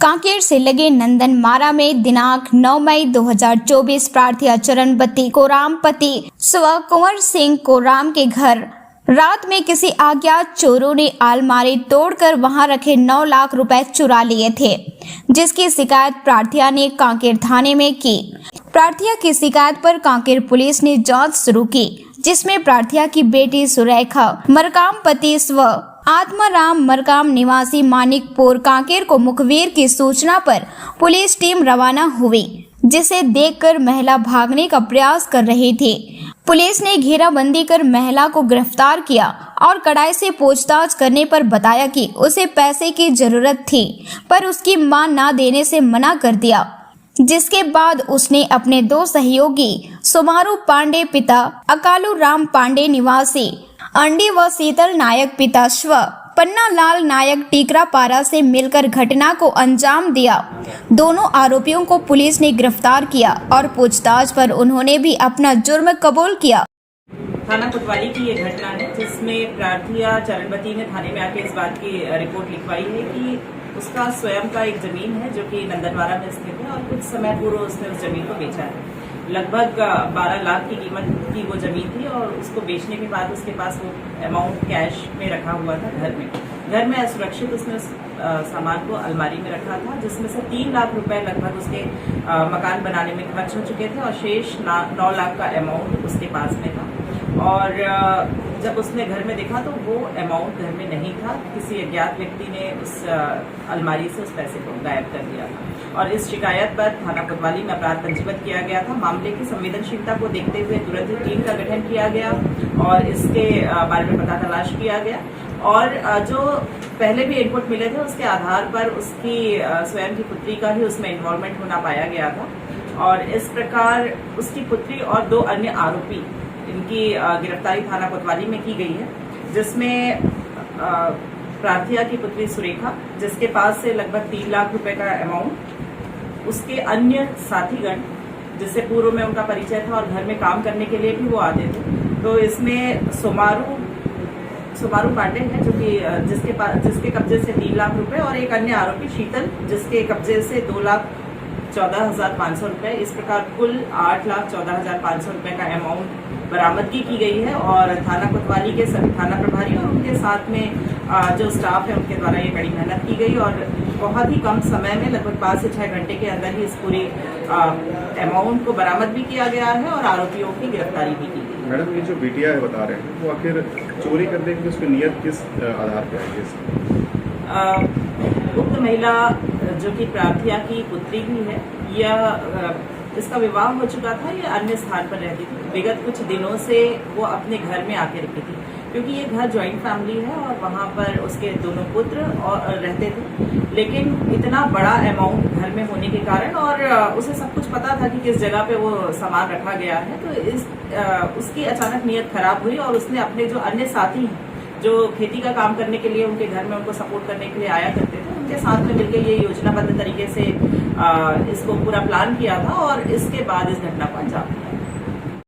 कांकेर से लगे नंदनमारा में दिनांक 9 मई 2024 प्रार्थी चरणबत्ती कोराम पति स्व कुंवर सिंह कोराम के घर रात में किसी अज्ञात चोरों ने अलमारी तोड़कर वहां रखे 9 लाख रुपए चुरा लिए थे, जिसकी शिकायत प्रार्थिया ने कांकेर थाने में की। प्रार्थिया की शिकायत पर कांकेर पुलिस ने जांच शुरू की, जिसमें प्रार्थिया की बेटी सुरेखा मरकाम पति स्व आत्माराम मरकाम निवासी मानिकपुर कांकेर को मुखबिर की सूचना पर पुलिस टीम रवाना हुई, जिसे देखकर महिला भागने का प्रयास कर रही थी। पुलिस ने घेराबंदी कर महिला को गिरफ्तार किया और कड़ाई से पूछताछ करने पर बताया कि उसे पैसे की जरूरत थी, पर उसकी मां ना देने से मना कर दिया, जिसके बाद उसने अपने 2 सहयोगी सोमारू पांडे पिता अकालू राम पांडे निवासी अंडी व शीतल नायक पिता स्व पन्ना लाल नायक टीकरापारा से मिलकर घटना को अंजाम दिया। दोनों आरोपियों को पुलिस ने गिरफ्तार किया और पूछताछ पर उन्होंने भी अपना जुर्म कबूल किया। थाना कोतवाली की ये घटना है, जिसमें प्रार्थिया चरणबत्ती ने थाने में आके इस बात की रिपोर्ट लिखवाई है कि उसका स्वयं का एक जमीन है जो कि नंदनमारा में स्थित है और कुछ समय पूर्व उसने उस जमीन को बेचा है। लगभग 12 लाख की कीमत की वो जमीन थी और उसको बेचने के बाद उसके पास वो अमाउंट कैश में रखा हुआ था घर में असुरक्षित उसने उस सामान को अलमारी में रखा था, जिसमें से 3 लाख रुपए लगभग उसके मकान बनाने में खर्च हो चुके थे और शेष 9 लाख का अमाउंट उसके पास में था। और जब उसने घर में देखा तो वो अमाउंट घर में नहीं था, किसी अज्ञात व्यक्ति ने उस अलमारी से उस पैसे को गायब कर दिया था और इस शिकायत पर थाना कोतवाली में अपराध पंजीबद्ध किया गया था। मामले की संवेदनशीलता को देखते हुए तुरंत ही टीम का गठन किया गया और इसके बारे में पता तलाश किया गया और जो पहले भी इनपुट मिले थे उसके आधार पर उसकी स्वयं की पुत्री का ही उसमें इन्वॉल्वमेंट होना पाया गया था और इस प्रकार उसकी पुत्री और 2 अन्य आरोपी इनकी गिरफ्तारी थाना कोतवाली में की गई है, जिसमें प्रार्थिया की पुत्री सुरेखा, जिसके पास से लगभग 3 लाख रुपए का अमाउंट, उसके अन्य साथीगण जिससे पूर्व में उनका परिचय था और घर में काम करने के लिए भी वो आते थे। तो इसमें सोमारू पांडे है जो कि जिसके कब्जे से 3 लाख रुपए और एक अन्य आरोपी शीतल जिसके कब्जे से 2,14,500 रुपए, इस प्रकार कुल 8,14,500 रुपए का अमाउंट बरामदगी की गई है और थाना कोतवाली के सभी थाना प्रभारी और उनके साथ में जो स्टाफ है उनके द्वारा ये बड़ी मेहनत की गई और बहुत ही कम समय में लगभग 5 से 6 घंटे के अंदर ही इस पूरी अमाउंट को बरामद भी किया गया है और आरोपियों की गिरफ्तारी भी की गई। मैडम, ये जो बिटिया है बता रहे हैं वो आखिर चोरी करने की उसकी नियत किस आधार पर है? उक्त महिला जो कि प्रार्थिया की पुत्री भी है, यह इसका विवाह हो चुका था, ये अन्य स्थान पर रहती थी। विगत कुछ दिनों से वो अपने घर में आके रहती थी, क्योंकि ये घर जॉइंट फैमिली है और वहाँ पर उसके दोनों पुत्र और रहते थे। लेकिन इतना बड़ा अमाउंट घर में होने के कारण और उसे सब कुछ पता था कि किस जगह पे वो सामान रखा गया है, तो उसकी अचानक नीयत खराब हुई और उसने अपने जो अन्य साथी हैं जो खेती का काम करने के लिए उनके घर में उनको सपोर्ट करने के लिए आया करते थे, उनके साथ में मिलकर ये योजनाबद्ध तरीके से इसको पूरा प्लान किया था और इसके बाद इस घटना को अंजाम दिया।